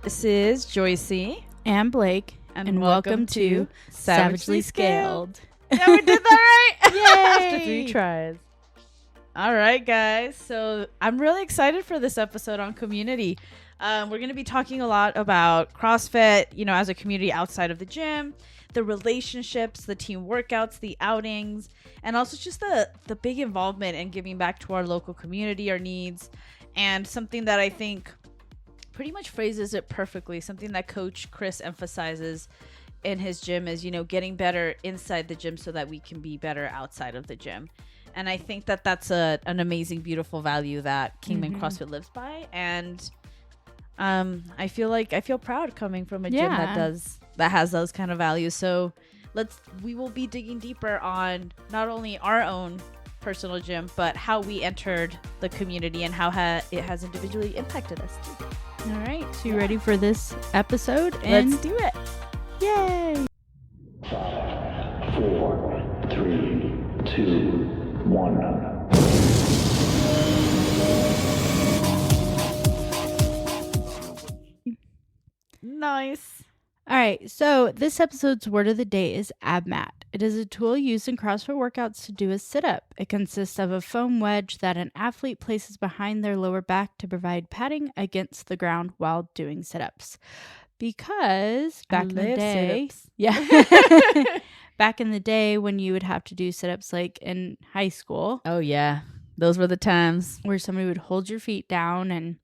This is Joycey. And Blake. And welcome to Savagely Scaled. Yeah, we did that right! Yay! After 3 tries. All right, guys. So I'm really excited for this episode on community. We're going to be talking a lot about CrossFit, as a community outside of the gym, the relationships, the team workouts, the outings, and also just the big involvement in giving back to our local community, our needs, and something that I think pretty much phrases it perfectly. Something that Coach Chris emphasizes in his gym is, getting better inside the gym so that we can be better outside of the gym. And I think that that's an amazing, beautiful value that Kingman CrossFit lives by. And I feel proud coming from a gym that has those kind of values. So we will be digging deeper on not only our own personal gym, but how we entered the community and how it has individually impacted us too. All right, so you ready for this episode? Let's do it. Yay! 5, 4, 3, 2, 1. Nice. All right, so this episode's word of the day is AbMat. It is a tool used in CrossFit workouts to do a sit-up. It consists of a foam wedge that an athlete places behind their lower back to provide padding against the ground while doing sit-ups. Because back in the day, back in the day when you would have to do sit-ups like in high school. Oh yeah, those were the times where somebody would hold your feet down and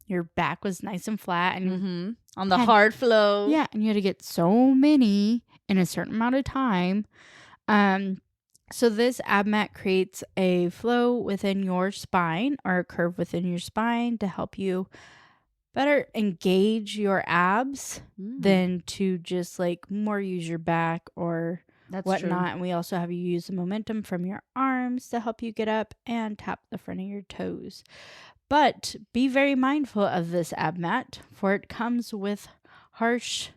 your back was nice and flat and on the hard flow. Yeah, and you had to get so many in a certain amount of time. So this AbMat creates a flow within your spine or a curve within your spine to help you better engage your abs than to just like more use your back or whatnot. True. And we also have you use the momentum from your arms to help you get up and tap the front of your toes. But be very mindful of this AbMat, for it comes with harshness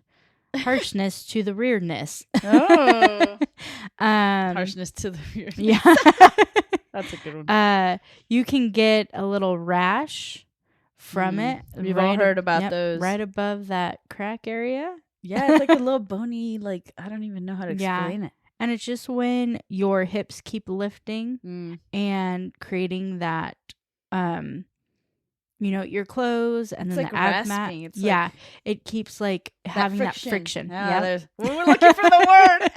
to the rearness. Oh, harshness to the rearness. Yeah, that's a good one. You can get a little rash from it. We've all heard about those. Right above that crack area. Yeah, it's like a little bony. Like I don't even know how to explain it. And it's just when your hips keep lifting and creating that. Your clothes and it's then like the AbMat. It's like, it keeps like having that friction. Yeah, we were looking for the word.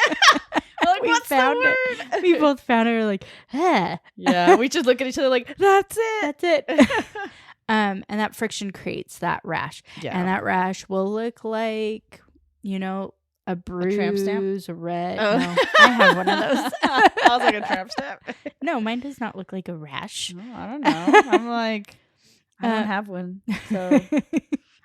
We're like, what's the word? We both found it. We're like, yeah. We just look at each other like, that's it. And that friction creates that rash. Yeah. And that rash will look like, a bruise, a tramp stamp? A red. Oh. No, I have one of those. I was like a tramp stamp. No, mine does not look like a rash. Oh, I don't know. I'm like, I don't have one, so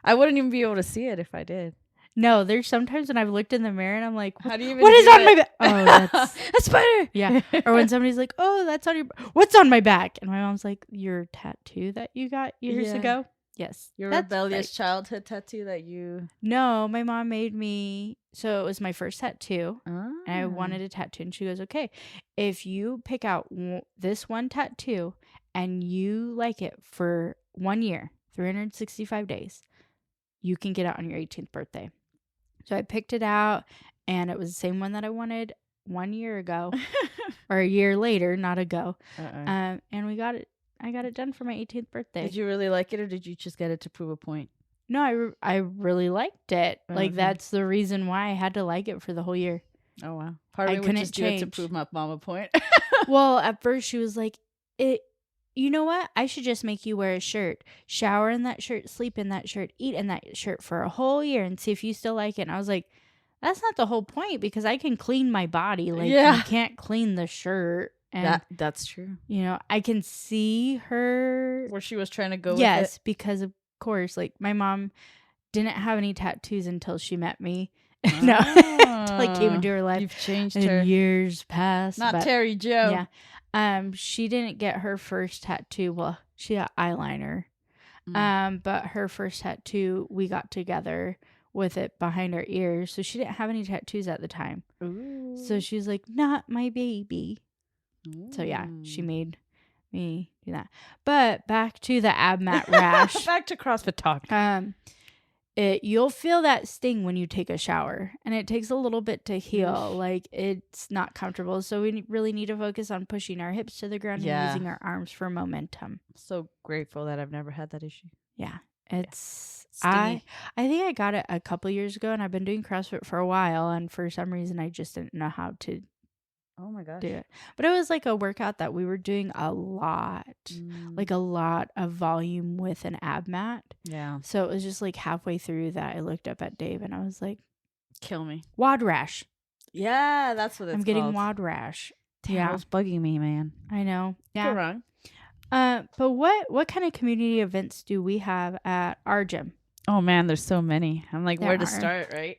I wouldn't even be able to see it if I did. No, there's sometimes when I've looked in the mirror and I'm like, how do you even what is on my back? Oh, that's a spider. Yeah. Or when somebody's like, oh, that's on your, what's on my back? And my mom's like, your tattoo that you got years ago. Yes. Your rebellious childhood tattoo that you. No, my mom made me. So it was my first tattoo. And I wanted a tattoo. And she goes, okay, if you pick out this one tattoo and you like it for 1 year, 365 days, you can get it on your 18th birthday. So I picked it out and it was the same one that I wanted 1 year ago or a year later, not ago. And we got it. I got it done for my 18th birthday. Did you really like it or did you just get it to prove a point? No, I really liked it. Like that's the reason why I had to like it for the whole year. Oh, wow. Part of me would just do it to prove my mom a point. Well, at first she was like, you know what? I should just make you wear a shirt. Shower in that shirt, sleep in that shirt, eat in that shirt for a whole year and see if you still like it. And I was like, that's not the whole point because I can clean my body. Like, you can't clean the shirt. And, that's true. I can see her. Where she was trying to go with it. Yes, because of course, like my mom didn't have any tattoos until she met me. No, until I came into her life. You've changed and her. Years passed. Not Terry Joe. Yeah. She didn't get her first tattoo. Well, she got eyeliner. But her first tattoo, we got together with it behind her ears. So she didn't have any tattoos at the time. Ooh. So she was like, not my baby. Ooh. So yeah, she made me do that. But back to the AbMat rash. Back to CrossFit talk. you'll feel that sting when you take a shower, and it takes a little bit to heal. Like, it's not comfortable. So we really need to focus on pushing our hips to the ground and using our arms for momentum. So grateful that I've never had that issue. Yeah. It's Stingy. I think I got it a couple years ago, and I've been doing CrossFit for a while, and for some reason I just didn't know how to Oh my gosh. do it. But it was like a workout that we were doing a lot, like a lot of volume with an ab mat. Yeah. So it was just like halfway through that I looked up at Dave and I was like, Kill me. wad rash. Yeah, that's what it's I'm getting called. wad rash. Damn, it's bugging me, man. I know. You're Yeah. wrong. But what kind of community events do we have at our gym? Oh man, there's so many. I'm like, There where to are. start, right?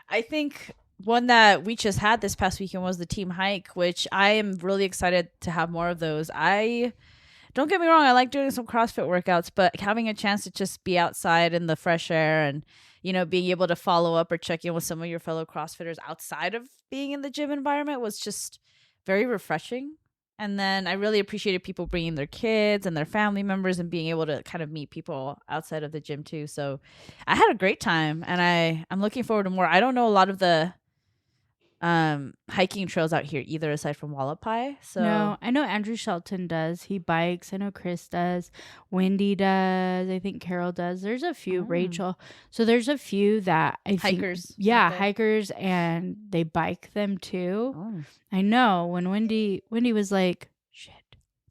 I think one that we just had this past weekend was the team hike, which I am really excited to have more of those. Don't get me wrong, I like doing some CrossFit workouts, but having a chance to just be outside in the fresh air and, you know, being able to follow up or check in with some of your fellow CrossFitters outside of being in the gym environment was just very refreshing. And then I really appreciated people bringing their kids and their family members and being able to kind of meet people outside of the gym too. So I had a great time, and I'm looking forward to more. I don't know a lot of the hiking trails out here either, aside from Wallapai. So No, I know Andrew Shelton does. He bikes. I know Chris does. Wendy does. I think Carol does. There's a few. Rachel. So there's a few that I think. Hikers. Yeah, out there. hikers, and they bike them too. Oh. I know. When Wendy was like, shit.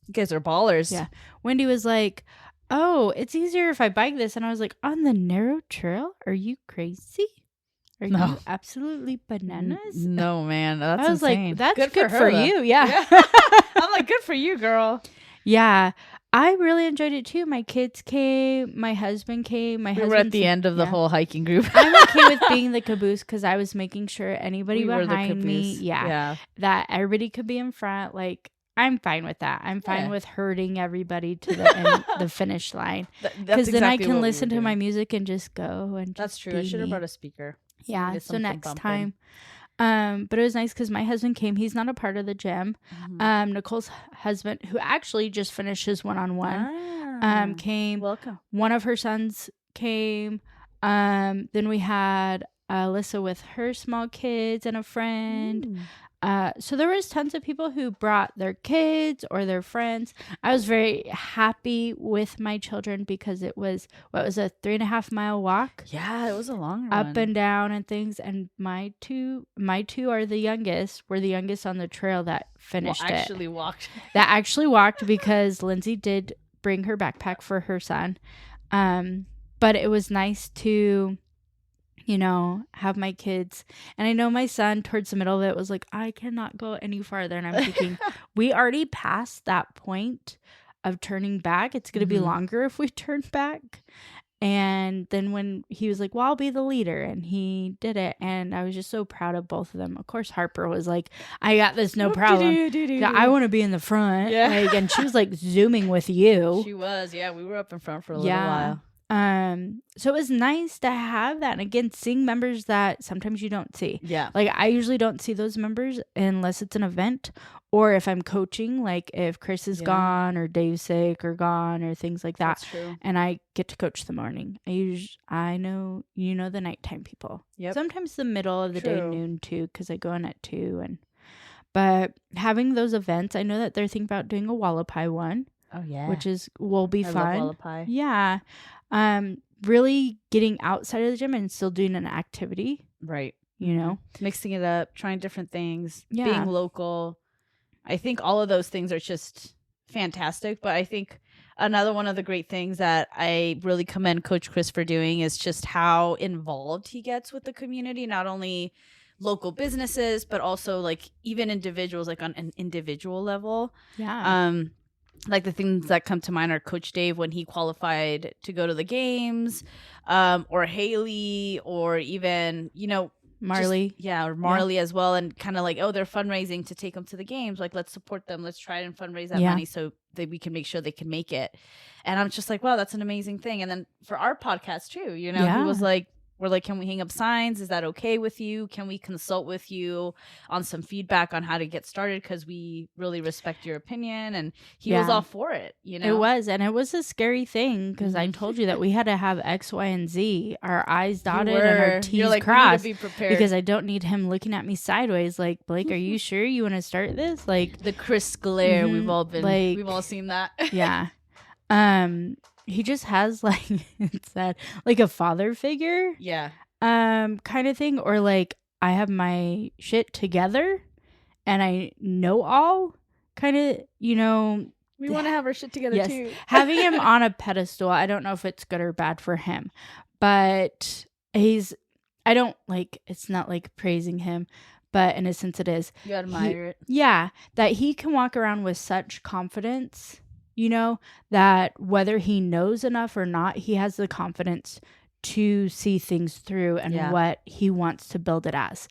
You guys are ballers. Yeah. Wendy was like, oh, it's easier if I bike this. And I was like, on the narrow trail? Are you crazy? Are No. you absolutely bananas? No, man. That's I was insane. like, that's good her, for though. you. Yeah. I'm like, good for you, girl. Yeah. I really enjoyed it too. My kids came. My husband came. We were at the end of the whole hiking group. I'm okay with being the caboose because I was making sure anybody We were the behind me, caboose. yeah, that everybody could be in front. Like, I'm fine with that. I'm fine with herding everybody to the finish line because then I can listen to my music and just go and just That's true. be I should have me. brought a speaker. Yeah. Needed So something next bumping. time. But it was nice because my husband came. He's not a part of the gym. Nicole's husband, who actually just finished his one-on-one, came. Welcome. One of her sons came. Then we had Alyssa with her small kids and a friend. So there was tons of people who brought their kids or their friends. I was very happy with my children because it was a 3.5 mile walk. Yeah, it was a long Up run. and down and things. And my two are the youngest. We're the youngest on the trail that finished actually walked. That actually walked because Lindsay did bring her backpack for her son. But it was nice to, you know, have my kids. And I know my son towards the middle of it was like, I cannot go any farther. And I'm thinking, we already passed that point of turning back. It's going to be longer if we turn back. And then when he was like, well, I'll be the leader, and he did it. And I was just so proud of both of them. Of course, Harper was like, I got this, no problem. Yeah, I want to be in the front. Yeah. Like, and she was like zooming with you. She was. Yeah, we were up in front for a little while. So it was nice to have that. And again, seeing members that sometimes you don't see. Yeah. Like, I usually don't see those members unless it's an event or if I'm coaching, like if Chris is gone or Dave's sick or gone or things like that. That's true. And I get to coach the morning. I know, you know, the nighttime people. Yep. Sometimes the middle of the day, True. noon too, because I go in at 2. But having those events, I know that they're thinking about doing a Wallapai one. Oh yeah. Which will be fun. Love Wallapai. Yeah. Really getting outside of the gym and still doing an activity, Right. you know? Mixing it up, trying different things, Yeah. being local. I think all of those things are just fantastic. But I think another one of the great things that I really commend Coach Chris for doing is just how involved he gets with the community, not only local businesses, but also like even individuals, like on an individual level. Yeah. Like the things that come to mind are Coach Dave when he qualified to go to the games, or Haley, or even, you know, Marley. or Marley as well. And kind of like, oh, they're fundraising to take them to the games. Like, let's support them. Let's try and fundraise that money so that we can make sure they can make it. And I'm just like, wow, that's an amazing thing. And then for our podcast too, you know, he was like, we're like, can we hang up signs? Is that okay with you? Can we consult with you on some feedback on how to get started? Because we really respect your opinion. And he was all for it, you know? It was. And it was a scary thing because I told you that we had to have X, Y, and Z, our I's dotted and our T's like, crossed. We need to be prepared. Because I don't need him looking at me sideways like, Blake, are you sure you want to start this? Like the Chris glare, we've all seen that. Yeah. He just has like it's that like a father figure. Yeah. Kind of thing. Or like I have my shit together and I know all kind of, you know. We want to have our shit together too. Having him on a pedestal, I don't know if it's good or bad for him. But it's not like praising him, but in a sense it is. You admire it. Yeah. That he can walk around with such confidence, you know, that whether he knows enough or not, he has the confidence to see things through and what he wants to build it as.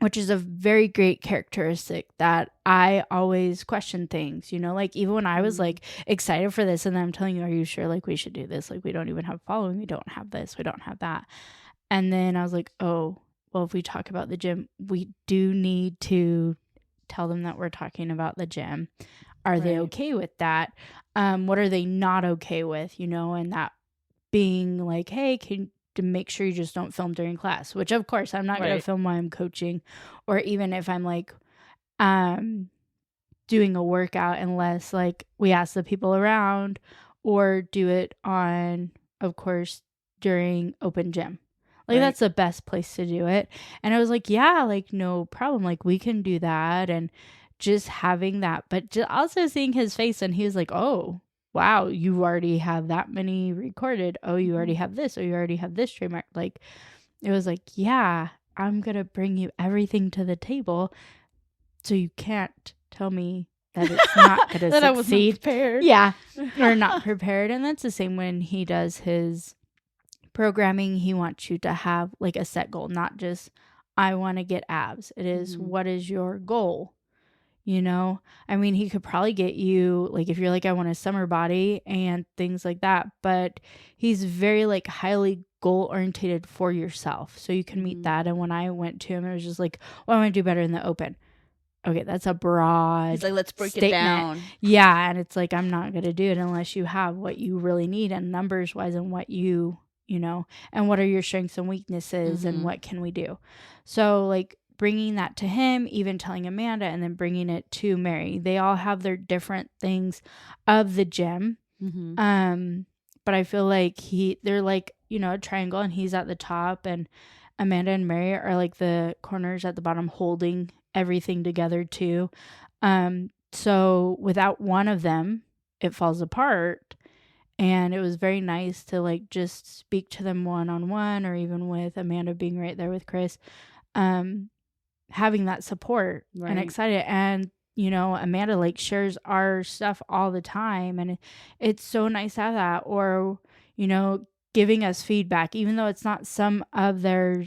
Which is a very great characteristic that I always question things, you know, like even when I was like excited for this and then I'm telling you, are you sure like we should do this? Like we don't even have following. We don't have this. We don't have that. And then I was like, oh, well, if we talk about the gym, we do need to tell them that we're talking about the gym. Are they okay with that? What are they not okay with, you know, and that being like, hey, to make sure you just don't film during class, which of course I'm not going to film while I'm coaching or even if I'm like doing a workout unless like we ask the people around or do it on, of course, during open gym. Like that's the best place to do it. And I was like, yeah, like no problem. Like we can do that. And just having that, but just also seeing his face and he was like, oh, wow, you already have that many recorded. Oh, you already have this. Oh, you already have this trademark. Like, it was like, yeah, I'm going to bring you everything to the table. So you can't tell me that it's not going to that succeed. I wasn't prepared. Yeah, or not prepared. And that's the same when he does his programming. He wants you to have like a set goal, not just, I want to get abs. It is, what is your goal? You know, I mean, he could probably get you like if you're like, I want a summer body and things like that. But he's very like highly goal orientated for yourself. So you can meet that. And when I went to him, it was just like, well, I want to do better in the open. Okay, that's a broad He's like, let's break statement. It down. Yeah. And it's like, I'm not going to do it unless you have what you really need and numbers wise and what you know, and what are your strengths and weaknesses and what can we do? So like, bringing that to him, even telling Amanda, and then bringing it to Mary. They all have their different things of the gym. But I feel like they're like, you know, a triangle and he's at the top and Amanda and Mary are like the corners at the bottom holding everything together too. So without one of them, it falls apart. And it was very nice to like just speak to them one-on-one or even with Amanda being right there with Chris. Having that support and excited. And, you know, Amanda like shares our stuff all the time. And it's so nice to have that. Or, you know, giving us feedback, even though it's not some of their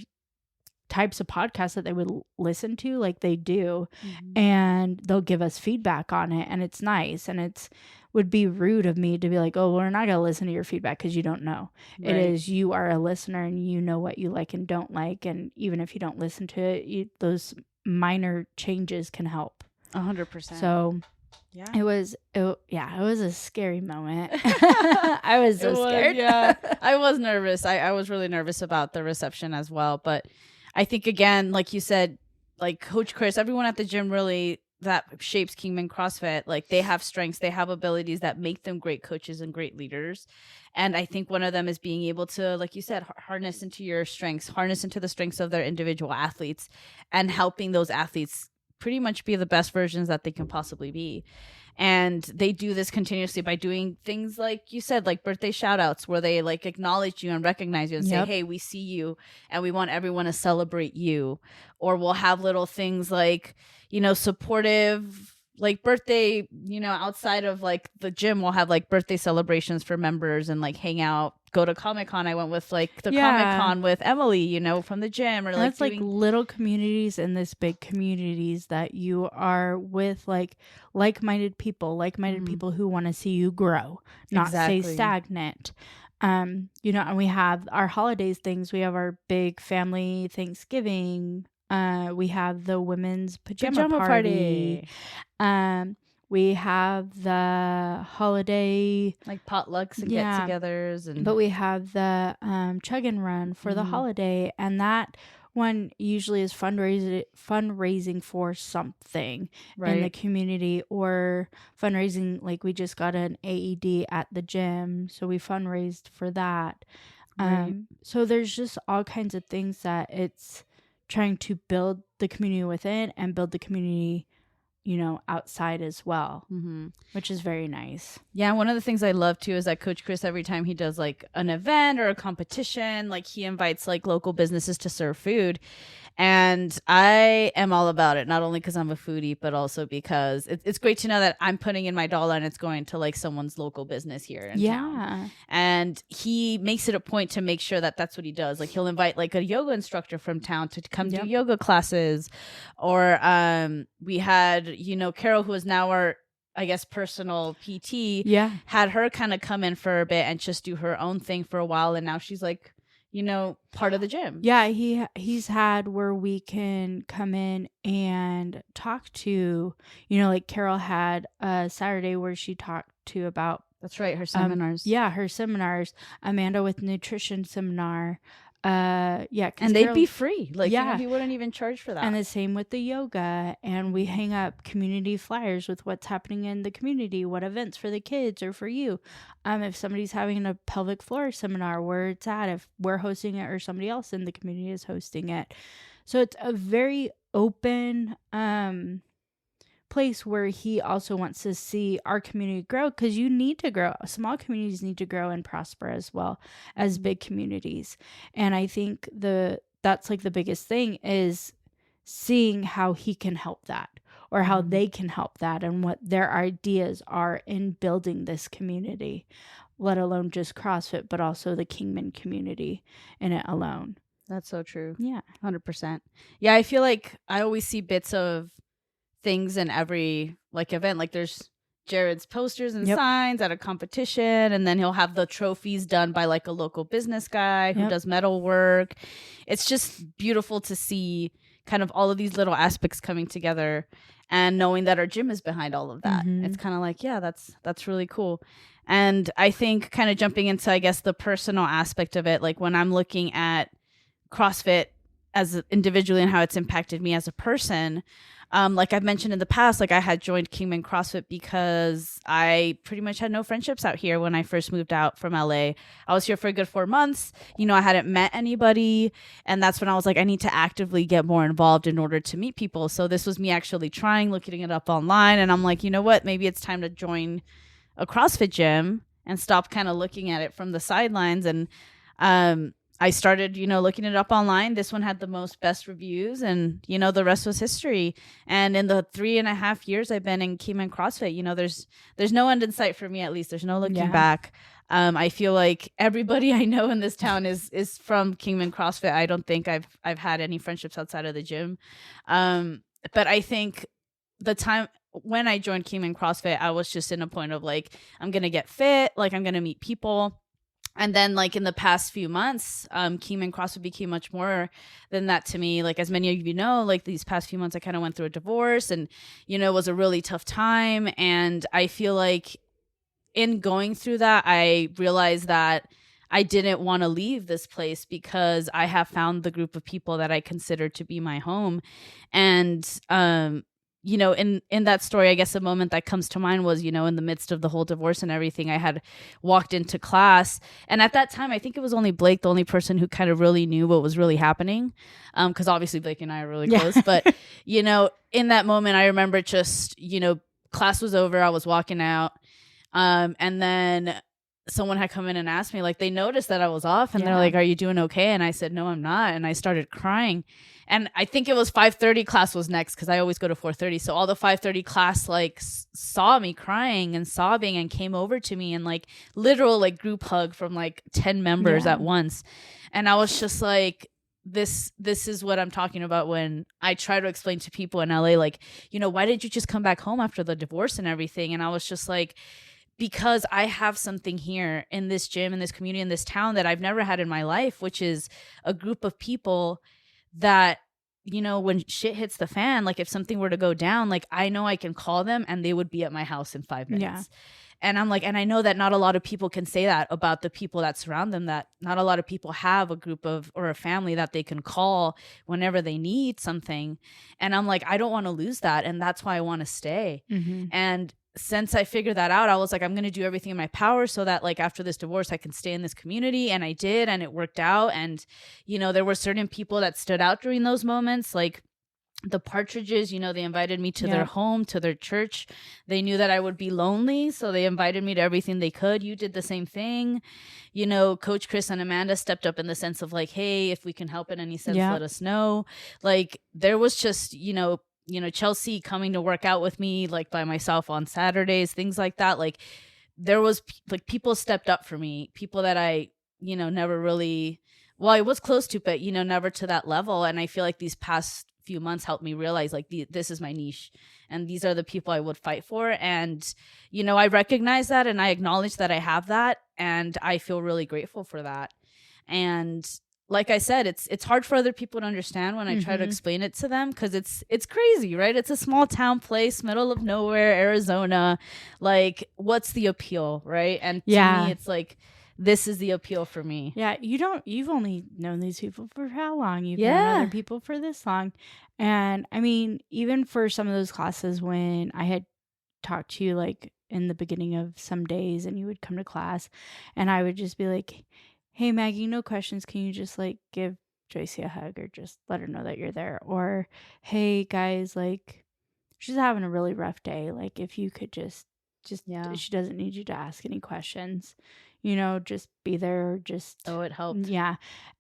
types of podcasts that they would listen to like they do. And they'll give us feedback on it. And it's nice. And it's would be rude of me to be like, oh, we're not going to listen to your feedback because you don't know. It is, you are a listener and you know what you like and don't like. And even if you don't listen to it, those minor changes can help. 100%. So it was a scary moment. I was so scared. Yeah, I was nervous. I was really nervous about the reception as well. But I think, again, like you said, like Coach Chris, everyone at the gym really that shapes Kingman CrossFit, like they have strengths, they have abilities that make them great coaches and great leaders. And I think one of them is being able to, like you said, harness into your strengths, harness into the strengths of their individual athletes and helping those athletes pretty much be the best versions that they can possibly be. And they do this continuously by doing things like you said, like birthday shout outs, where they like acknowledge you and recognize you and say, hey, we see you and we want everyone to celebrate you. Or we'll have little things like, you know, supportive, like birthday, you know, outside of like the gym, we'll have like birthday celebrations for members and like hang out, go to Comic-Con. I went with like the Comic-Con with Emily, you know, from the gym. Or and like that's like little communities in this big communities that you are with like like-minded people who want to see you grow, not stay stagnant. And we have our holidays things. We have our big family Thanksgiving. We have the women's pajama party. We have the holiday, like potlucks and Yeah. get-togethers, and but we have the chug and run for the Mhm. holiday, and that one usually is fundraising for something in the community, or fundraising. Like, we just got an AED at the gym, so we fundraised for that. Right. So there's just all kinds of things that it's trying to build the community within and build the community, outside as well, Mm-hmm. which is very nice. Yeah, one of the things I love too is that Coach Chris, every time he does like an event or a competition, like he invites like local businesses to serve food. And I am all about it, not only because I'm a foodie, but also because it's great to know that I'm putting in my dollar and it's going to like someone's local business here in town. And he makes it a point to make sure that that's what he does. Like, he'll invite like a yoga instructor from town to come do yoga classes. Or we had, Carol, who is now our, I guess, personal PT, had her kind of come in for a bit and just do her own thing for a while. And now she's like, part of the gym. Yeah, he's had where we can come in and talk to, like Carol had a Saturday where she talked to about. That's right, her seminars. Her seminars. Amanda with nutrition seminar. And they'd be free. Like, he wouldn't even charge for that. And the same with the yoga. And we hang up community flyers with what's happening in the community, what events for the kids or for you. If somebody's having a pelvic floor seminar, where it's at, if we're hosting it or somebody else in the community is hosting it. So it's a very open place where he also wants to see our community grow, because you need to grow. Small communities need to grow and prosper as well as big communities. And I think that's like the biggest thing is seeing how he can help that, or how they can help that, and what their ideas are in building this community, let alone just CrossFit, but also the Kingman community in it alone. That's so true. Yeah. 100%. Yeah, I feel like I always see bits of things in every like event. Like, there's Jared's posters and signs at a competition, and then he'll have the trophies done by like a local business guy who does metal work. It's just beautiful to see kind of all of these little aspects coming together, and knowing that our gym is behind all of that. It's kind of like, yeah, that's really cool. And I think, kind of jumping into, I guess, the personal aspect of it, like when I'm looking at CrossFit as individually and how it's impacted me as a person, like I've mentioned in the past, like I had joined Kingman CrossFit because I pretty much had no friendships out here when I first moved out from LA. I was here for a good 4 months. I hadn't met anybody. And that's when I was like, I need to actively get more involved in order to meet people. So this was me actually looking it up online. And I'm like, you know what? Maybe it's time to join a CrossFit gym and stop kind of looking at it from the sidelines. And I started, looking it up online. This one had the most best reviews, and, the rest was history. And in the 3.5 years I've been in Kingman CrossFit, there's no end in sight for me, at least. There's no looking back. I feel like everybody I know in this town is from Kingman CrossFit. I don't think I've had any friendships outside of the gym. But I think the time when I joined Kingman CrossFit, I was just in a point of like, I'm going to get fit, like I'm going to meet people. And then, like, in the past few months, Kingman CrossFit became much more than that to me. Like, as many of you know, like, these past few months, I kind of went through a divorce, and, it was a really tough time. And I feel like in going through that, I realized that I didn't want to leave this place, because I have found the group of people that I consider to be my home. And, in that story, I guess the moment that comes to mind was, in the midst of the whole divorce and everything, I had walked into class. And at that time, I think it was only Blake, the only person who kind of really knew what was really happening. Because obviously Blake and I are really close. But, in that moment, I remember just, class was over. I was walking out. And then someone had come in and asked me, like, they noticed that I was off, and they're like, are you doing okay? And I said, no, I'm not. And I started crying. And I think it was 5:30 class was next, because I always go to 4:30. So all the 5:30 class like saw me crying and sobbing and came over to me, and like literal like group hug from like 10 members at once. And I was just like, this is what I'm talking about when I try to explain to people in LA, like, why did you just come back home after the divorce and everything? And I was just like, because I have something here in this gym, in this community, in this town that I've never had in my life, which is a group of people that, you know, when shit hits the fan, like if something were to go down, like I know I can call them and they would be at my house in 5 minutes. Yeah. And I'm like, and I know that not a lot of people can say that about the people that surround them, that not a lot of people have a group of or a family that they can call whenever they need something. And I'm like, I don't want to lose that. And that's why I want to stay. And since I figured that out, I was like, I'm going to do everything in my power so that like after this divorce, I can stay in this community. And I did, and it worked out. And, you know, there were certain people that stood out during those moments, like the Partridges, you know, they invited me to their home, to their church. They knew that I would be lonely, so they invited me to everything they could. You did the same thing. You know, Coach Chris and Amanda stepped up in the sense of like, hey, if we can help in any sense, let us know. Like there was just, you know, Chelsea coming to work out with me, like by myself on Saturdays, things like that. Like there was like people stepped up for me, people that I, you know, never really, well, I was close to, but, you know, never to that level. And I feel like these past few months helped me realize like this is my niche and these are the people I would fight for. And, you know, I recognize that and I acknowledge that I have that. And I feel really grateful for that. And like I said, it's hard for other people to understand when I try to explain it to them, because it's crazy, right? It's a small town place, middle of nowhere, Arizona. Like, what's the appeal, right? And to me, it's like, this is the appeal for me. Yeah, you've only known these people for how long? You've known other people for this long. And I mean, even for some of those classes when I had talked to you like in the beginning of some days and you would come to class and I would just be like, hey, Maggie, no questions. Can you just like give Joycey a hug or just let her know that you're there? Or, hey, guys, like she's having a really rough day. Like if you could just she doesn't need you to ask any questions. You know, just be there. Just it helped. Yeah.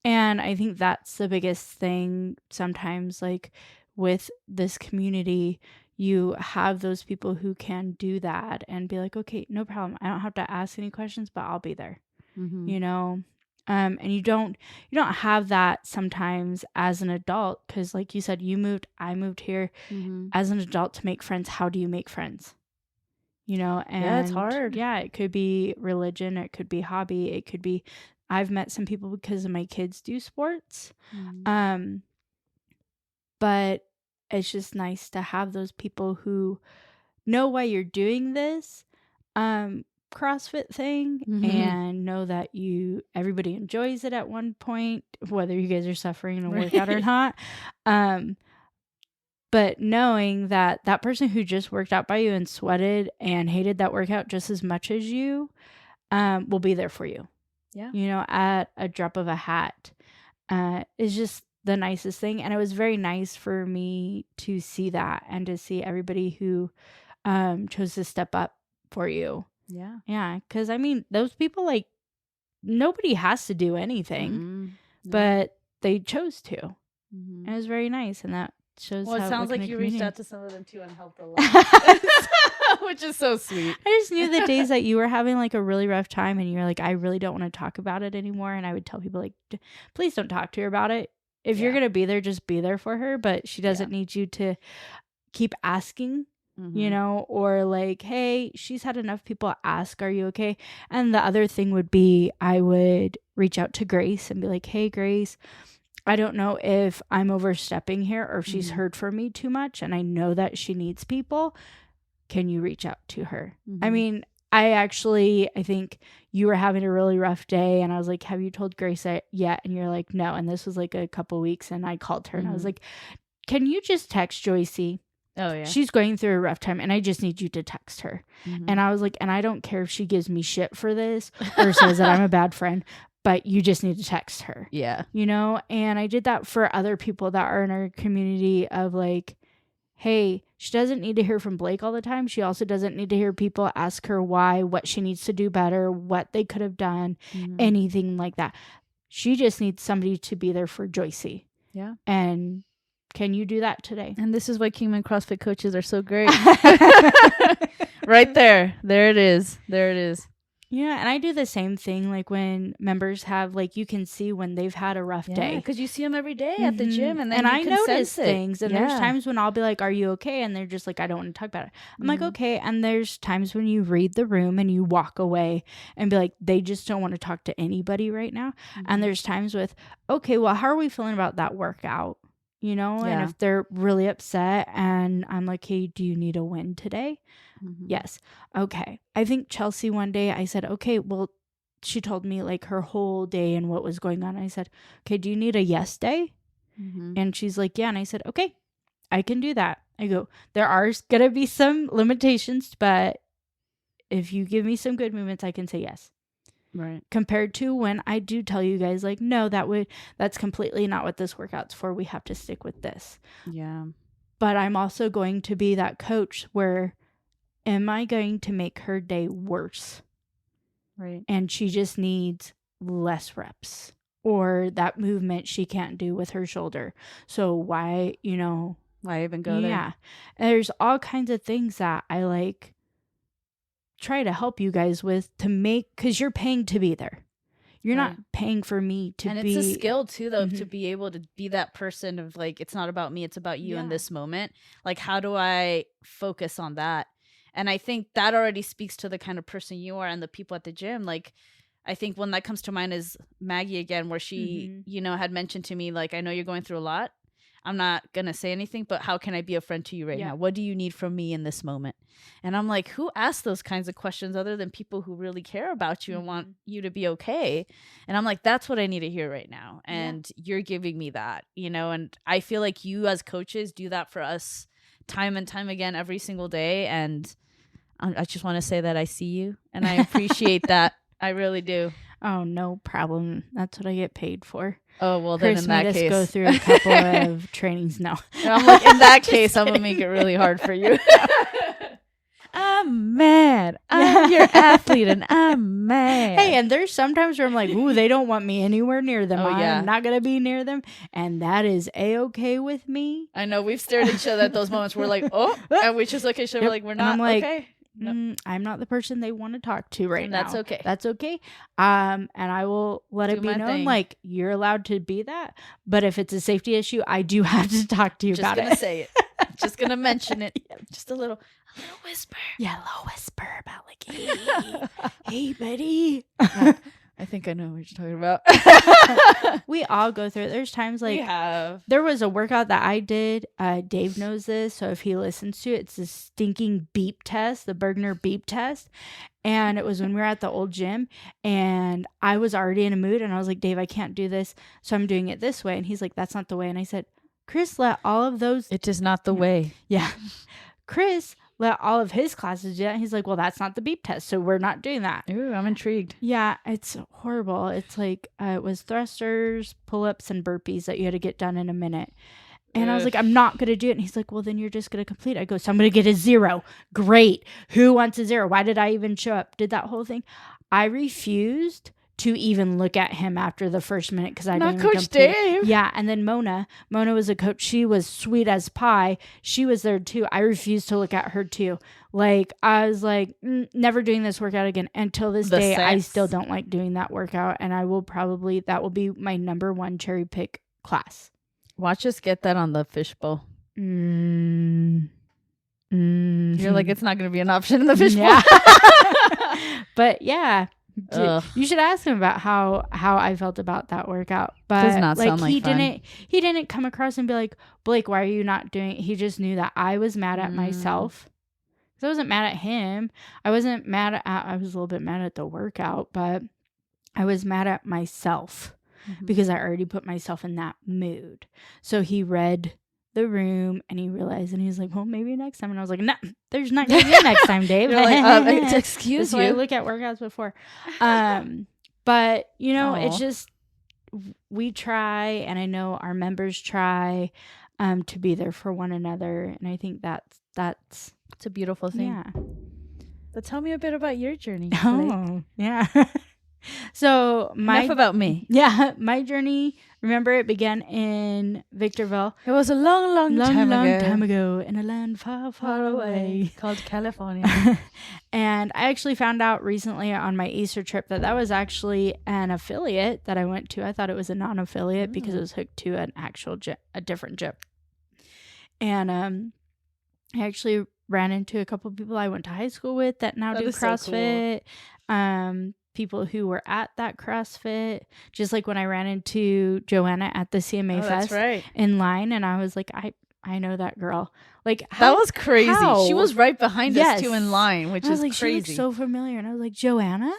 And I think that's the biggest thing sometimes, like with this community, you have those people who can do that and be like, okay, no problem. I don't have to ask any questions, but I'll be there. You know? And you don't have that sometimes as an adult, because like you said, I moved here as an adult to make friends. How do you make friends? You know, and it's hard. Yeah, it could be religion, it could be hobby, it could be, I've met some people because of my kids do sports. But it's just nice to have those people who know why you're doing this CrossFit thing and know that everybody enjoys it at one point, whether you guys are suffering a workout or not. But knowing that that person who just worked out by you and sweated and hated that workout just as much as you will be there for you. Yeah. You know, at a drop of a hat is just the nicest thing. And it was very nice for me to see that and to see everybody who chose to step up for you. Yeah. Yeah. Because, I mean, those people, like, nobody has to do anything, but they chose to. And it was very nice. And that shows it sounds like you reached out to some of them too and helped a lot, which is so sweet. I just knew the days that you were having like a really rough time and you're like, I really don't want to talk about it anymore. And I would tell people like, please don't talk to her about it. If you're going to be there, just be there for her. But she doesn't need you to keep asking, you know, or like, hey, she's had enough people ask, are you okay? And the other thing would be I would reach out to Grace and be like, hey, Grace, I don't know if I'm overstepping here or if she's heard from me too much and I know that she needs people. Can you reach out to her? I mean, I think you were having a really rough day and I was like, have you told Grace that yet? And you're like, no. And this was like a couple weeks and I called her and I was like, can you just text Joycey? Oh, yeah. She's going through a rough time and I just need you to text her. And I was like, and I don't care if she gives me shit for this or says that I'm a bad friend, but you just need to text her. Yeah. You know? And I did that for other people that are in our community of like, hey, she doesn't need to hear from Blake all the time. She also doesn't need to hear people ask her why, what she needs to do better, what they could have done, anything like that. She just needs somebody to be there for Joycey. Yeah. And can you do that today? And this is why Kingman CrossFit coaches are so great. Right there. There it is. Yeah, and I do the same thing. Like when members have, like, you can see when they've had a rough day. because you see them every day at the gym, and then I you can notice sense it. things. And there's times when I'll be like, "Are you okay?" And they're just like, "I don't want to talk about it." I'm like, "Okay." And there's times when you read the room and you walk away and be like, "They just don't want to talk to anybody right now." And there's times with, "Okay, well, how are we feeling about that workout?" You know, and if they're really upset, and I'm like, "Hey, do you need a win today?" Yes. Okay. I think Chelsea one day, I said, "Okay, well," she told me like her whole day and what was going on. I said, "Okay, do you need a yes day?" And she's like, "Yeah." And I said, "Okay, I can do that." I go, "There are going to be some limitations, but if you give me some good movements, I can say yes." Right. Compared to when I do tell you guys, like, "No, that's completely not what this workout's for. We have to stick with this." Yeah. But I'm also going to be that coach where, am I going to make her day worse? Right. And she just needs less reps, or that movement she can't do with her shoulder. So why even go there? Yeah. There's all kinds of things that I like try to help you guys with to make, because you're paying to be there. You're not paying for me to and be. And it's a skill too, though, to be able to be that person of like, it's not about me, it's about you in this moment. Like, how do I focus on that? And I think that already speaks to the kind of person you are and the people at the gym. Like, I think one that comes to mind is Maggie again, where she, had mentioned to me, like, "I know you're going through a lot. I'm not going to say anything, but how can I be a friend to you right now? What do you need from me in this moment?" And I'm like, who asks those kinds of questions other than people who really care about you and want you to be okay? And I'm like, that's what I need to hear right now. And you're giving me that, and I feel like you as coaches do that for us time and time again every single day. And I just want to say that I see you and I appreciate that. I really do. Oh, no problem. That's what I get paid for. Oh, well, Chris then in that case, go through a couple of trainings. No. I'm like, in that case, I'm gonna make it really hard for you. I'm mad. I'm your athlete, and I'm mad. Hey, and there's sometimes where I'm like, "Ooh, they don't want me anywhere near them. I'm not gonna be near them," and that is a-okay with me. I know we've stared at each other at those moments. We're like, "Oh," and we just look at each other like we're not. I'm like, okay. I'm not the person they want to talk to right now. That's okay. That's okay. And I will let it be known, like, you're allowed to be that. But if it's a safety issue, I do have to talk to you about it. Just gonna say it. Just gonna mention it. Just a little whisper. Yeah, a little whisper about like, hey, buddy. I think I know what you're talking about. We all go through it. There's times like there was a workout that I did. Dave knows this, so if he listens to it, it's the stinking beep test, the Bergner beep test. And it was when we were at the old gym, and I was already in a mood, and I was like, "Dave, I can't do this, so I'm doing it this way." And he's like, "That's not the way." And I said, "Chris, let all of those." It is not the way. Yeah, Chris let all of his classes do that. And he's like, "Well, that's not the beep test, so we're not doing that." Ooh, I'm intrigued. Yeah, it's horrible. It's like it was thrusters, pull-ups, and burpees that you had to get done in a minute. And I was like, "I'm not going to do it." And he's like, "Well, then you're just going to complete it." I go, "So I'm going to get a 0. Great. Who wants a 0? Why did I even show up?" Did that whole thing. I refused to even look at him after the first minute because I didn't Coach Dave. Yeah, and then Mona was a coach. She was sweet as pie. She was there too. I refused to look at her too. Like, I was like, never doing this workout again. Until this day, I still don't like doing that workout, and I will probably, that will be my number 1 cherry pick class. Watch us get that on the fishbowl. You're like, it's not going to be an option in the fishbowl. Yeah. But yeah. You should ask him about how I felt about that workout. But does not sound like fun. He didn't come across and be like, "Blake, why are you not doing it?" He just knew that I was mad at myself. Because I wasn't mad at him. I wasn't mad at, I was a little bit mad at the workout, but I was mad at myself because I already put myself in that mood. So he read the room and he realized, and he was like, "Well, maybe next time." And I was like, "No, there's not gonna be a next time, Dave." You're like, excuse you. I look at workouts before. But it's just, we try, and I know our members try to be there for one another, and I think that's it's a beautiful thing. Yeah. But tell me a bit about your journey. Oh, yeah. So enough about me. Yeah, my journey Remember, it began in Victorville. It was a long Time ago in a land far, far away. Called California. And I actually found out recently on my Easter trip that was actually an affiliate that I went to. I thought it was a non-affiliate because it was hooked to an actual a different gym. And I actually ran into a couple of people I went to high school with that now do CrossFit. So cool. People who were at that CrossFit, just like when I ran into Joanna at the CMA Fest in line, and I was like, I know that girl. Like, that was crazy. How? She was right behind us too in line, which is like, crazy. She looked so familiar, and I was like, Joanna?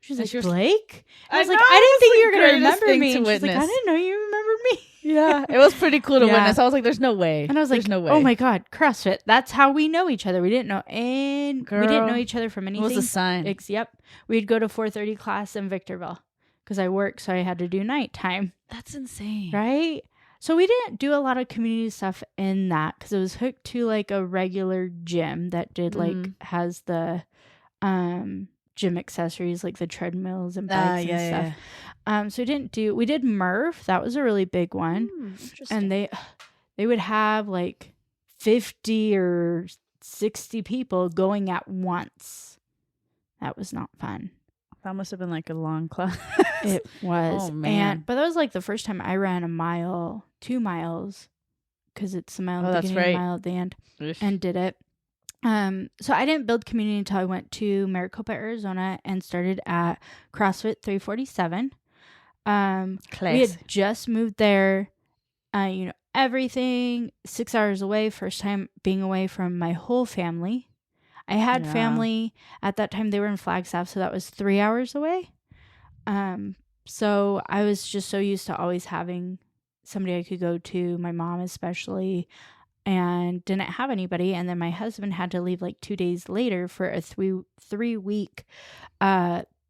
She was like, Blake? I was like, I didn't think you were gonna remember me. And she's like, I didn't know you remembered me. Yeah, it was pretty cool to witness. I was like, there's no way. And I was like, no way. Oh my God, CrossFit. That's how we know each other. We didn't know we didn't know each other from anything. It was a sign. Yep. We'd go to 4:30 class in Victorville because I work, so I had to do nighttime. That's insane. Right? So we didn't do a lot of community stuff in that because it was hooked to like a regular gym that did has the gym accessories like the treadmills and bikes and stuff. So we did Murph. That was a really big one. And they would have like 50 or 60 people going at once. That was not fun. That must have been like a long class. It was. Oh man. But that was like the first time I ran a mile, 2 miles, because it's a mile at the beginning, a mile at the end, and did it. So I didn't build community until I went to Maricopa, Arizona, and started at CrossFit 347. We had just moved there. Everything 6 hours away. First time being away from my whole family. I had family at that time. They were in Flagstaff, so that was 3 hours away. So I was just so used to always having somebody I could go to, my mom especially, and didn't have anybody. And then my husband had to leave like 2 days later for a 3-week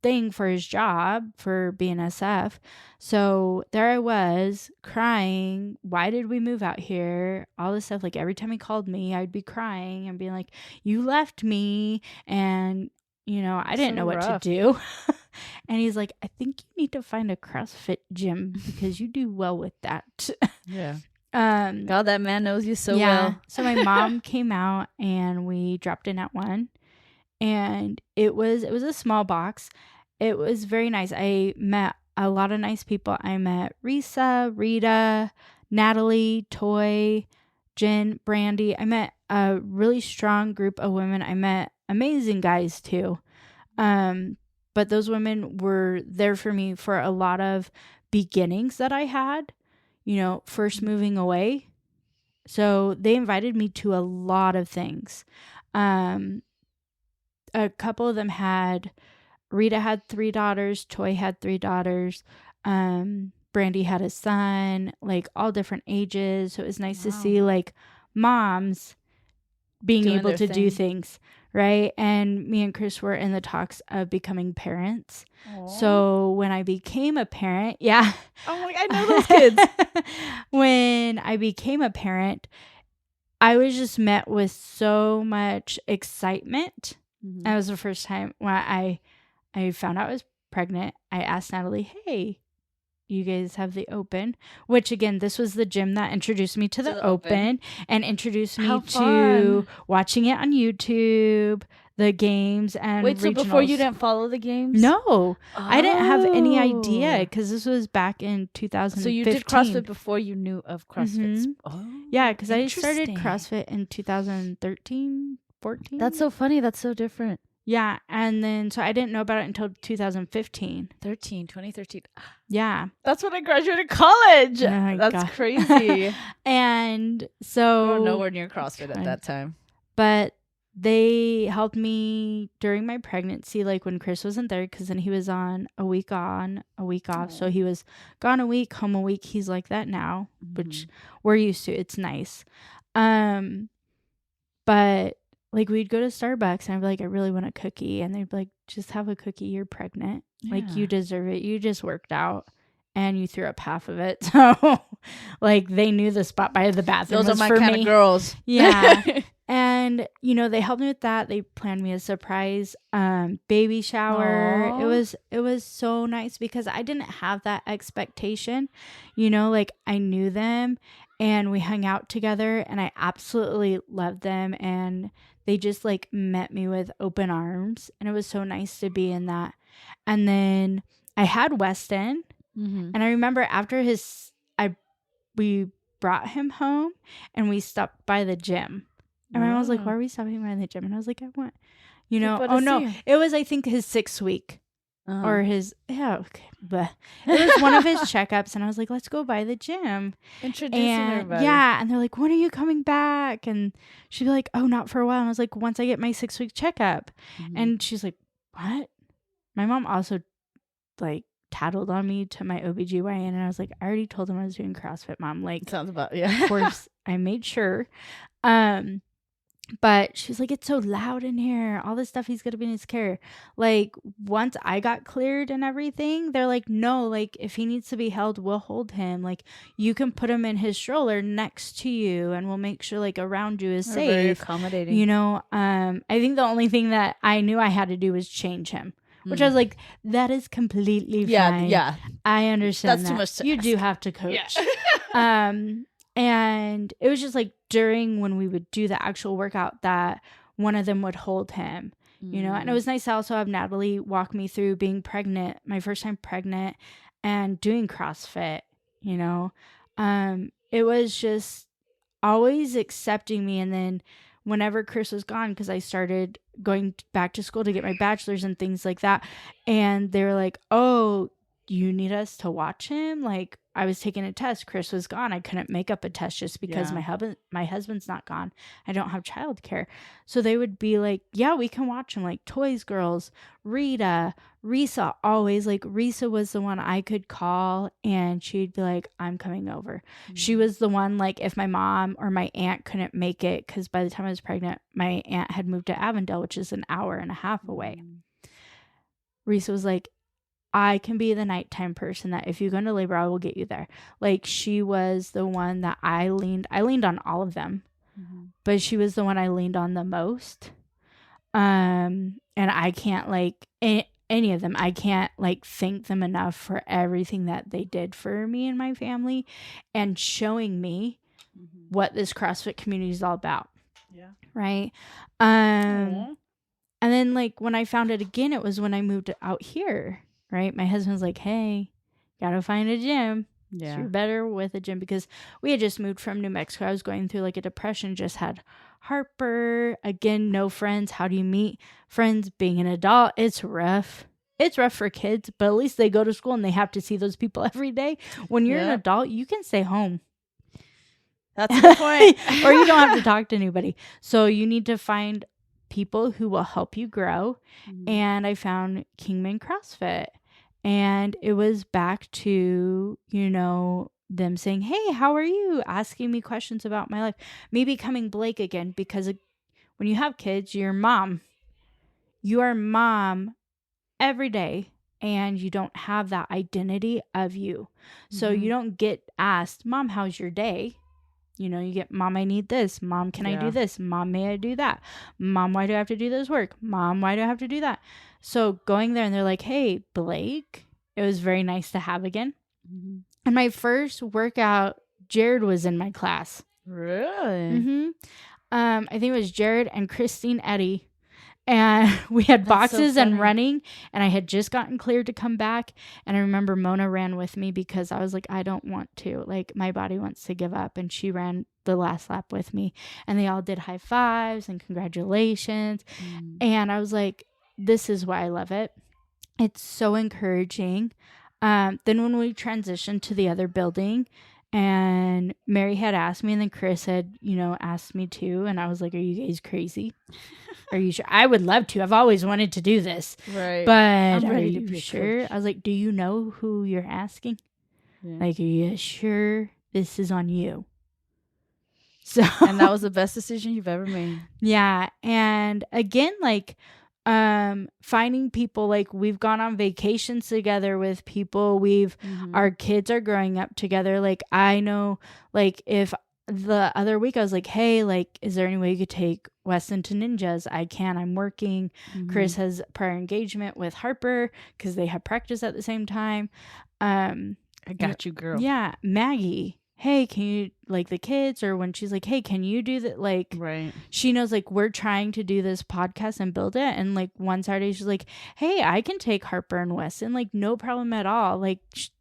thing for his job for BNSF. So there I was crying. Why did we move out here? All this stuff. Like every time he called me, I'd be crying and being like, you left me. And, I didn't know what to do. And he's like, I think you need to find a CrossFit gym because you do well with that. Yeah. God, that man knows you so well. So my mom came out and we dropped in at one. And it was a small box. It was very nice. I met a lot of nice people. I met Risa, Rita, Natalie, Toy, Jen, Brandy. I met a really strong group of women. I met amazing guys too. But those women were there for me for a lot of beginnings that I had, first moving away. So they invited me to a lot of things. A couple of them Rita had 3 daughters, Toy had 3 daughters, Brandy had a son, like all different ages. So it was nice to see like moms being able to do things, right? And me and Chris were in the talks of becoming parents. Aww. So when I became a parent, oh my, I know those kids. When I became a parent, I was just met with so much excitement. Mm-hmm. That was the first time when I found out I was pregnant. I asked Natalie, hey, you guys have the Open, which again, this was the gym that introduced me to the Open and introduced me to watching it on YouTube, the games and Wait, so regionals. Before you didn't follow the games? No, I didn't have any idea because this was back in 2015. So you did CrossFit before you knew of CrossFit? Mm-hmm. Oh, yeah, because I started CrossFit in 2013, 14. That's so funny. That's so different. Yeah, and then so I didn't know about it until 2015. 2013. Yeah. That's when I graduated college. Oh, that's God. crazy. And so... We were nowhere near CrossFit at that time. But they helped me during my pregnancy, like when Chris wasn't there, because then he was on, a week off. Oh. So he was gone a week, home a week. He's like that now, which we're used to. It's nice. But... like, we'd go to Starbucks, and I'd be like, I really want a cookie. And they'd be like, just have a cookie. You're pregnant. Yeah. Like, you deserve it. You just worked out, and you threw up half of it. So, like, they knew the spot by the bathroom. Those was are my for kind me. Of girls. Yeah. And, you know, they helped me with that. They planned me a surprise baby shower. Aww. It was so nice because I didn't have that expectation. You know, like I knew them and we hung out together and I absolutely loved them, and they just like met me with open arms, and it was so nice to be in that. And then I had Weston, Mm-hmm. and I remember after we brought him home and we stopped by the gym. And my mom was like, why are we stopping by the gym? And I was like, I want, you know, People to oh no, see him. it was, I think, his 6th week Uh-huh. or his, yeah, okay. Bleh. It was one of his checkups. And I was like, let's go by the gym. Introducing And everybody. yeah. And they're like, when are you coming back? And she'd be like, oh, not for a while. And I was like, once I get my 6-week checkup. Mhm. And she's like, what? My mom also like tattled on me to my OBGYN. And I was like, I already told him I was doing CrossFit, Mom. Like, Sounds about, yeah. of course, I made sure. But she's like, it's so loud in here. All this stuff, he's going to be in his care. Like, once I got cleared and everything, they're like, no, like, if he needs to be held, we'll hold him. Like, you can put him in his stroller next to you and we'll make sure, like, around you is They're very safe. accommodating. You know, I think the only thing that I knew I had to do was change him. Which I was like, that is completely fine. Yeah. I understand That's too much to you ask. do have to coach. Yeah. And it was just like during when we would do the actual workout that one of them would hold him, you know. And it was nice to also have Natalie walk me through being pregnant, my first time pregnant, and doing CrossFit, you know. It was just always accepting me. And then whenever Chris was gone, because I started going back to school to get my bachelor's and things like that, and they were like, oh, you need us to watch him? Like, I was taking a test. Chris was gone. I couldn't make up a test just because Yeah. my husband's not gone. I don't have childcare. So they would be like, yeah, we can watch him. Like Toys Girls, Rita, Risa, always. Like Risa was the one I could call and she'd be like, I'm coming over. She was the one, like, if my mom or my aunt couldn't make it, because by the time I was pregnant, my aunt had moved to Avondale, which is an hour and a half away. Risa was like, I can be the nighttime person that if you go into labor, I will get you there. Like, she was the one that I leaned on all of them, but she was the one I leaned on the most. And I can't, like, any of them, I can't, like, thank them enough for everything that they did for me and my family and showing me what this CrossFit community is all about. Yeah. Right. Aw. And then, like, when I found it again, it was when I moved out here. Right. My husband's like, hey, gotta find a gym. Yeah. So you're better with a gym, because we had just moved from New Mexico. I was going through like a depression, just had Harper. Again, no friends. How do you meet friends? Being an adult, it's rough. It's rough for kids, but at least they go to school and they have to see those people every day. When you're an adult, you can stay home. That's a good point. Or you don't have to talk to anybody. So you need to find people who will help you grow. And I found Kingman CrossFit. And it was back to, you know, them saying, hey, how are you? Asking me questions about my life. Me becoming Blake again, because when you have kids, you're mom. You are mom every day, and you don't have that identity of you. So you don't get asked, Mom, how's your day? You know, you get, Mom, I need this. Mom, can I do this? Mom, may I do that? Mom, why do I have to do this work? Mom, why do I have to do that? So going there and they're like, hey, Blake, it was very nice to have again. And my first workout, Jared was in my class. Really? I think it was Jared and Christine Eddy. And we had That's boxes so and funny. running, and I had just gotten cleared to come back. And I remember Mona ran with me because I was like, I don't want to. Like, my body wants to give up. And she ran the last lap with me. And they all did high fives and congratulations. And I was like, this is why I love it. It's so encouraging. Then when we transitioned to the other building, and Mary had asked me, and then Chris had, you know, asked me too. And I was like, are you guys crazy? Are you sure? I would love to. I've always wanted to do this. Right. But I'm are ready to you be a sure? coach. I was like, do you know who you're asking? Yeah. Like, are you sure this is on you? So, And that was the best decision you've ever made. yeah. And again, like, finding people, like, we've gone on vacations together with people. Our kids are growing up together. Like, I know, like, if the other week I was like, hey, like, is there any way you could take Weston to Ninjas? I can. I'm working. Chris has prior engagement with Harper because they have practice at the same time. I got you, girl. Yeah. Maggie, hey, can you, like, the kids, or when she's like, hey, can you do that? Like, Right. she knows, like, we're trying to do this podcast and build it. And, like, one Saturday she's like, hey, I can take Harper and Weston, like, no problem at all. Like,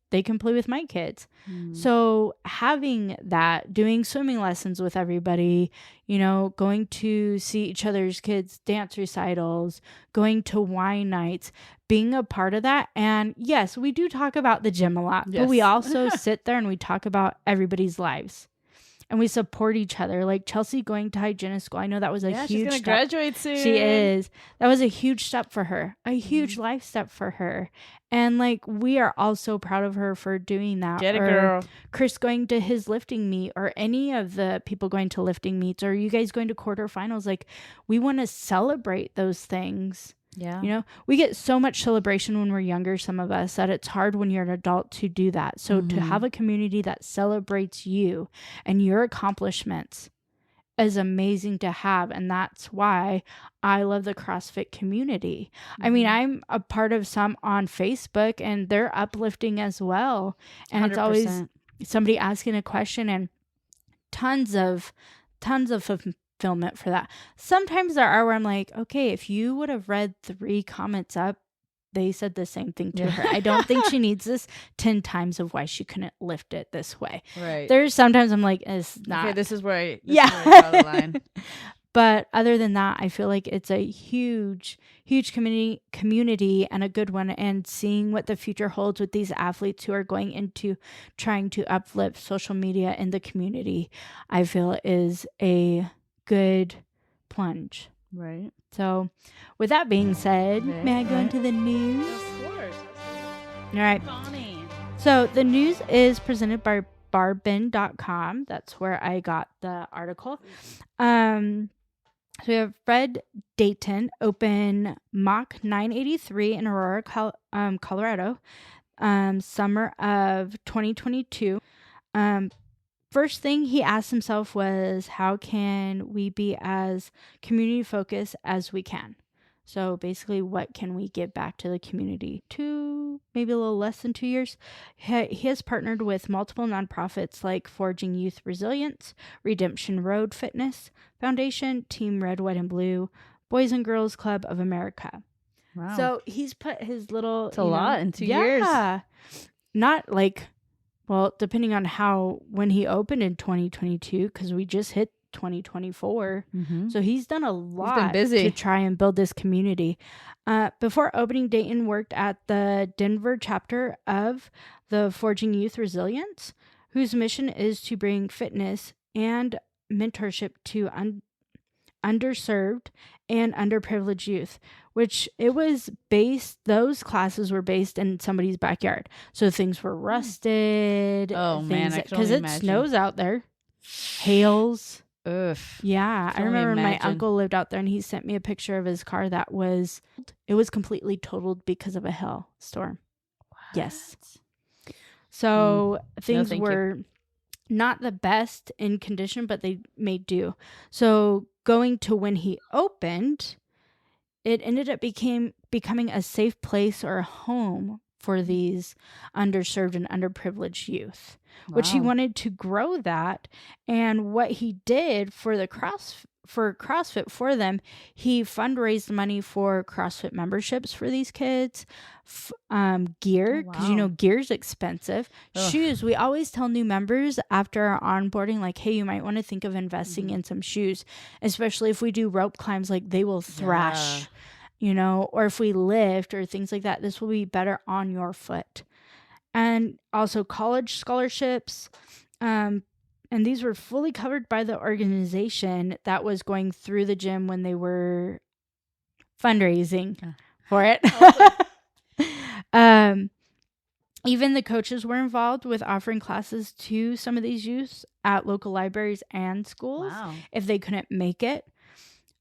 they can play with my kids. So having that, doing swimming lessons with everybody, you know, going to see each other's kids' dance recitals, going to wine nights, being a part of that. And yes, we do talk about the gym a lot, but we Yes. also sit there and we talk about everybody's lives. And we support each other. Like Chelsea going to hygienist school. I know that was a Yeah, she's huge gonna step. graduate soon. She is. That was a huge step for her. A huge life step for her. And like, we are all so proud of her for doing that. Get it, Or girl. Chris going to his lifting meet, or any of the people going to lifting meets, or you guys going to quarterfinals. Like, we want to celebrate those things. Yeah. You know, we get so much celebration when we're younger, some of us, that it's hard when you're an adult to do that. So to have a community that celebrates you and your accomplishments is amazing to have. And that's why I love the CrossFit community. I mean, I'm a part of some on Facebook, and they're uplifting as well. And it's always 100%. somebody asking a question, and tons of fulfillment for that. Sometimes there are where I'm like, okay, if you would have read 3 comments up, they said the same thing to her. I don't think she needs this 10 times of why she couldn't lift it this way. Right. There's sometimes I'm like, it's not. Okay, this is where I draw the line. But other than that, I feel like it's a huge community and a good one. And seeing what the future holds with these athletes who are going into trying to uplift social media in the community, I feel is a good plunge. Right. So with that being said, may I go into the news? Of course. All right. Bonnie. So the news is presented by barbin.com. That's where I got the article. So we have Fred Dayton open Mach 983 in Aurora, Colorado, summer of 2022. First thing he asked himself was, how can we be as community focused as we can? So basically, what can we give back to the community? Maybe a little less than 2 years. He has partnered with multiple nonprofits like Forging Youth Resilience, Redemption Road Fitness Foundation, Team Red, White, and Blue, Boys and Girls Club of America. Wow. So he's put his little... It's a lot in 2 years. Yeah. Not like... Well, depending on when he opened in 2022, because we just hit 2024. So he's done a lot. He's been busy to try and build this community. Before opening, Dayton worked at the Denver chapter of the Forging Youth Resilience, whose mission is to bring fitness and mentorship to underserved and underprivileged youth, which those classes were based in somebody's backyard. So things were rusted. Oh, man, I can because only it imagine. snows out there. Hails. Ugh. Yeah. I can only remember my imagine. uncle lived out there, and he sent me a picture of his car it was completely totaled because of a hailstorm. Yes. So things thank you. were not the best in condition, but they made do. So going to when he opened, it ended up becoming a safe place or a home for these underserved and underprivileged youth, which he Wow. wanted to grow that. And what he did for CrossFit for them, he fundraised money for CrossFit memberships for these kids, gear, because wow. gear's expensive. Ugh. Shoes, we always tell new members after our onboarding, like, hey, you might want to think of investing in some shoes, especially if we do rope climbs, like they will thrash, or if we lift or things like that, this will be better on your foot. And also college scholarships, and these were fully covered by the organization that was going through the gym when they were fundraising for it. Even the coaches were involved with offering classes to some of these youths at local libraries and schools if they couldn't make it.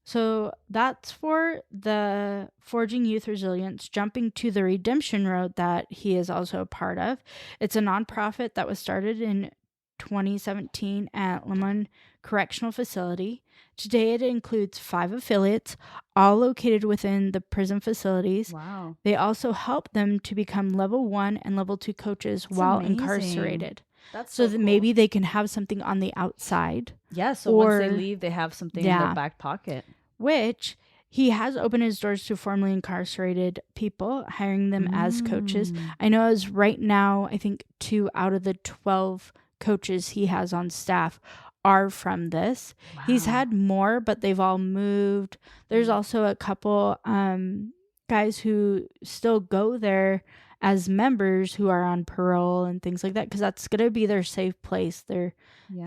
So that's for the Forging Youth Resilience. Jumping to the Redemption Road that he is also a part of. It's a nonprofit that was started in 2017 at Lemon Correctional Facility. Today, it includes 5 affiliates, all located within the prison facilities. Wow. They also help them to become level 1 and level 2 coaches while amazing. incarcerated. That's So so that cool. maybe they can have something on the outside. Yeah, so once they leave, they have something in their back pocket. Which he has opened his doors to formerly incarcerated people, hiring them as coaches. I know as right now, I think 2 out of the 12 coaches he has on staff are from this. Wow. He's had more, but they've all moved. There's also a couple guys who still go there as members who are on parole and things like that, because that's going to be their safe place, their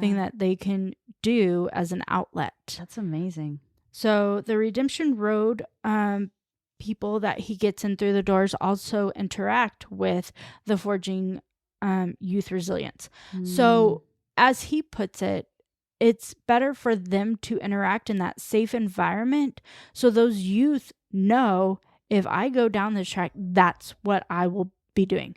thing that they can do as an outlet. That's amazing. So the Redemption Road people that he gets in through the doors also interact with the Forging Youth Resilience. So as he puts it, it's better for them to interact in that safe environment so those youth know, if I go down this track, that's what I will be doing.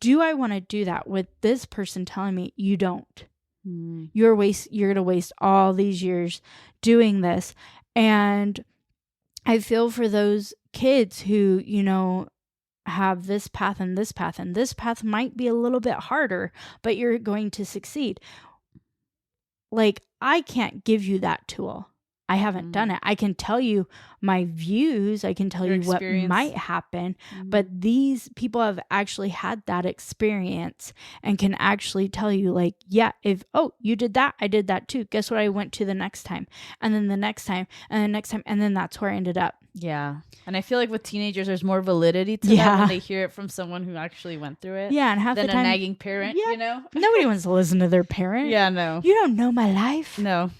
Do I want to do that with this person telling me you don't? You're going to waste all these years doing this. And I feel for those kids who, you know, have this path and this path, and this path might be a little bit harder, but you're going to succeed. Like, I can't give you that tool. I haven't done it. I can tell you my views. I can tell you what might happen. But these people have actually had that experience and can actually tell you, like, yeah, if, oh, you did that, I did that too. Guess what I went to the next time? And then the next time, and the next time. And then that's where I ended up. Yeah. And I feel like with teenagers, there's more validity to that when they hear it from someone who actually went through it. Yeah. And half than the time, a nagging parent, you know? Nobody wants to listen to their parent. Yeah, no. You don't know my life. No.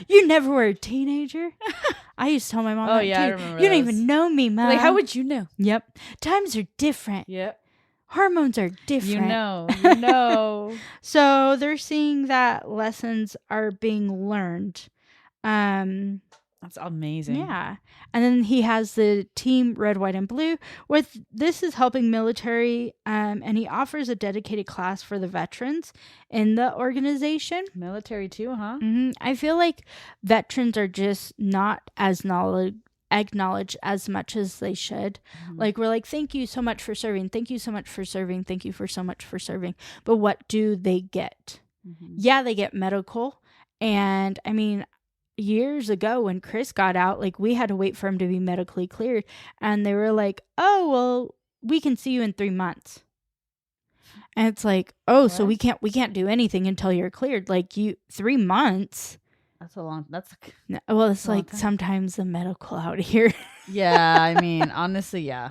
You never were a teenager. I used to tell my mom that too. I remember You don't even know me, Mom. Like, how would you know? Yep. Times are different. Yep. Hormones are different. You know. So they're seeing that lessons are being learned. That's amazing. Yeah. And then he has the team Red, White, and Blue. This is helping military, and he offers a dedicated class for the veterans in the organization. Military too, huh? I feel like veterans are just not as acknowledged as much as they should. Like, we're like, thank you so much for serving. Thank you so much for serving. Thank you for so much for serving. But what do they get? Yeah, they get medical. And I mean, years ago when Chris got out, like, we had to wait for him to be medically cleared, and they were like, oh, well, we can see you in 3 months. And it's like, oh, what? So we can't do anything until you're cleared. Like, 3 months. That's a long, well, it's like sometimes the medical out here. Yeah. I mean, honestly, yeah.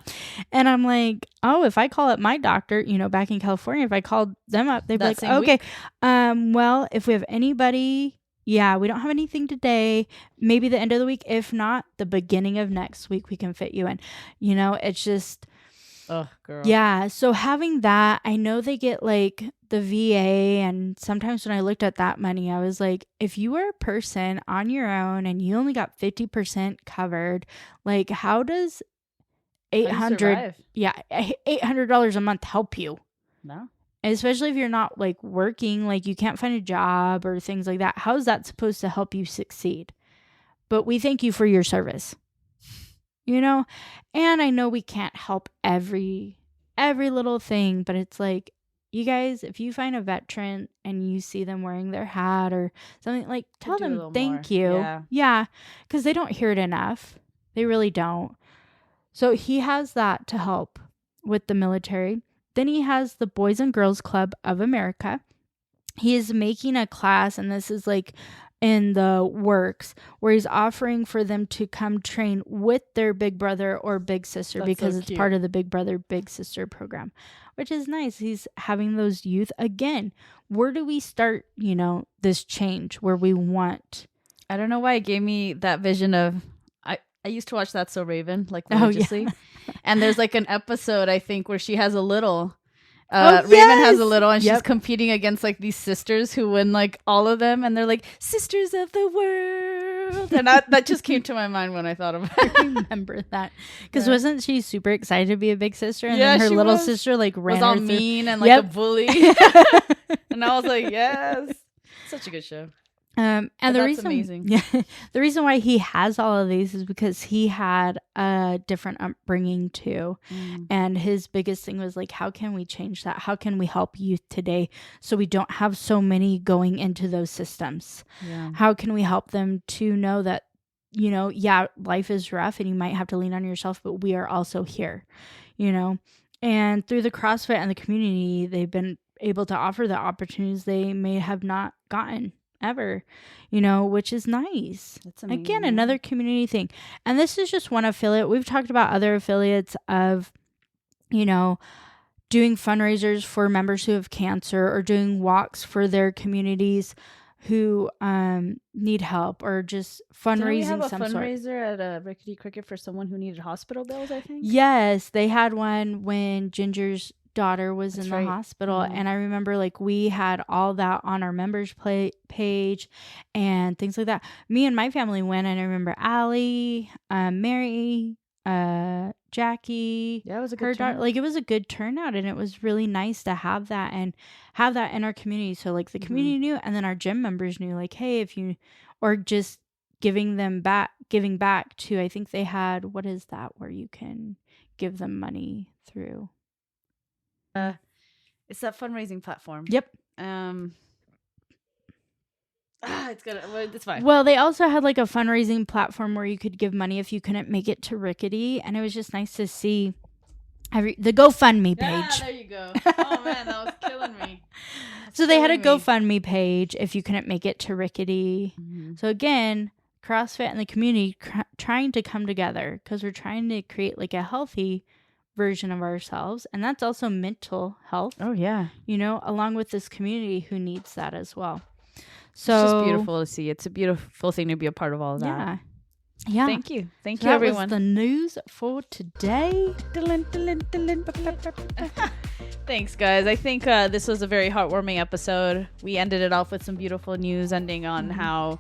And I'm like, oh, if I call up my doctor, you know, back in California, if I called them up, they'd be like, okay, well, if we have anybody, yeah, we don't have anything today, maybe the end of the week. If not, the beginning of next week, we can fit you in. You know, it's just, oh, girl. Yeah. So having that, I know they get like the VA, and sometimes when I looked at that money, I was like, if you were a person on your own and you only got 50% covered, like, how does $800 a month help you? No. Especially if you're not like working, like you can't find a job or things like that. How is that supposed to help you succeed? But we thank you for your service, you know? And I know we can't help every little thing, but it's like, you guys, if you find a veteran and you see them wearing their hat or something, like, tell them thank you. Yeah. Because they don't hear it enough. They really don't. So he has that to help with the military. Then he has the Boys and Girls Club of America. He is making a class, and this is like in the works, where he's offering for them to come train with their big brother or big sister. That's because it's part of the Big Brother, Big Sister program, which is nice. He's having those youth. Again, where do we start, you know, this change where we want? I don't know why it gave me that vision of, I used to watch That's So Raven, like, religiously. And there's like an episode, I think, where she has a little. Raven has a little, and she's competing against like these sisters who win like all of them, and they're like sisters of the world, and that just came to my mind when I thought of it. I remember that, because wasn't she super excited to be a big sister, and then her little sister like ran was all her through. mean and like a bully. And I was like, yes. Such a good show. And But the that's reason, amazing. yeah, the reason why he has all of these is because he had a different upbringing too. And his biggest thing was like, how can we change that? How can we help youth today so we don't have so many going into those systems? Yeah. How can we help them to know that, you know, yeah, life is rough and you might have to lean on yourself, but we are also here, you know? And through the CrossFit and the community, they've been able to offer the opportunities they may have not gotten ever, you know, which is nice. That's amazing. Again, another community thing. And this is just one affiliate. We've talked about other affiliates of, you know, doing fundraisers for members who have cancer or doing walks for their communities who need help or just fundraising. Didn't we have a some sort. fundraiser at Rickety Cricket for someone who needed hospital bills, I think? Yes, they had one when Ginger's daughter was That's in the right. hospital. Mhm. And I remember like we had all that on our members page and things like that. Me and my family went, and I remember Allie, Mary, Jackie, Yeah, it was a her good daughter. turnout. Like it was a good turnout, and it was really nice to have that and have that in our community. So like the community knew, and then our gym members knew, like, hey, if you, or just giving back to, I think they had, what is that where you can give them money through? It's that fundraising platform. Yep. It's good. It's fine. Well, they also had like a fundraising platform where you could give money if you couldn't make it to Rickety, and it was just nice to see the GoFundMe page. Yeah, there you go. Oh man, that was killing me. So they had a killing me. GoFundMe page if you couldn't make it to Rickety. So again, CrossFit and the community trying to come together because we're trying to create like a healthy version of ourselves, and that's also mental health. Oh yeah, You know, along with this community who needs that as well. So it's just beautiful to see. It's a beautiful thing to be a part of all of that. Yeah. Thank you. Thank So you, that everyone. was the news for today. Thanks, guys. I think this was a very heartwarming episode. We ended it off with some beautiful news, ending on how,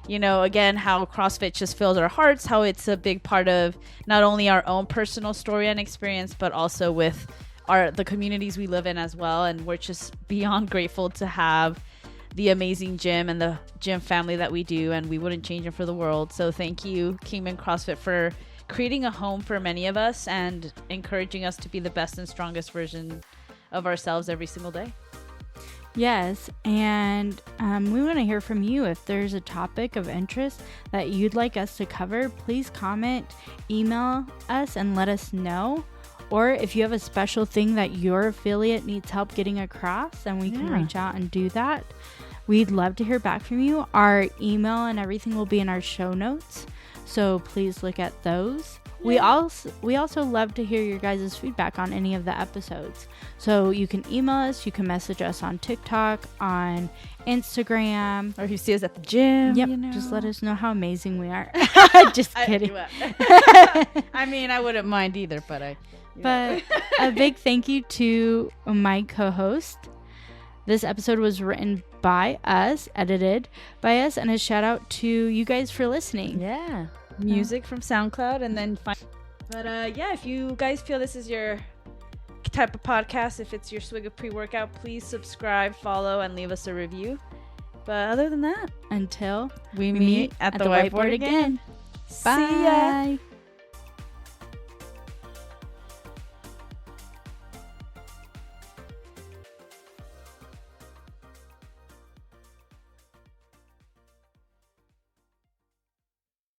you know, again, how CrossFit just fills our hearts, how it's a big part of not only our own personal story and experience, but also with the communities we live in as well. And we're just beyond grateful to have the amazing gym and the gym family that we do, and we wouldn't change it for the world. So thank you, Kingman CrossFit, for creating a home for many of us and encouraging us to be the best and strongest version of ourselves every single day. Yes, and we want to hear from you. If there's a topic of interest that you'd like us to cover, please comment, email us, and let us know. Or if you have a special thing that your affiliate needs help getting across, then we can reach out and do that. We'd love to hear back from you. Our email and everything will be in our show notes, so please look at those. Yeah. We also love to hear your guys' feedback on any of the episodes. So you can email us, you can message us on TikTok, on Instagram. Or if you see us at the gym, Yep, you know. just let us know how amazing we are. Just kidding. I mean, I wouldn't mind either, but But a big thank you to my co-host. This episode was written by us, edited by us, and a shout out to you guys for listening. Yeah. Music from SoundCloud, and then But yeah, if you guys feel this is your type of podcast, if it's your swig of pre-workout, please subscribe, follow, and leave us a review. But other than that, Until we meet at the whiteboard again. Bye. See ya.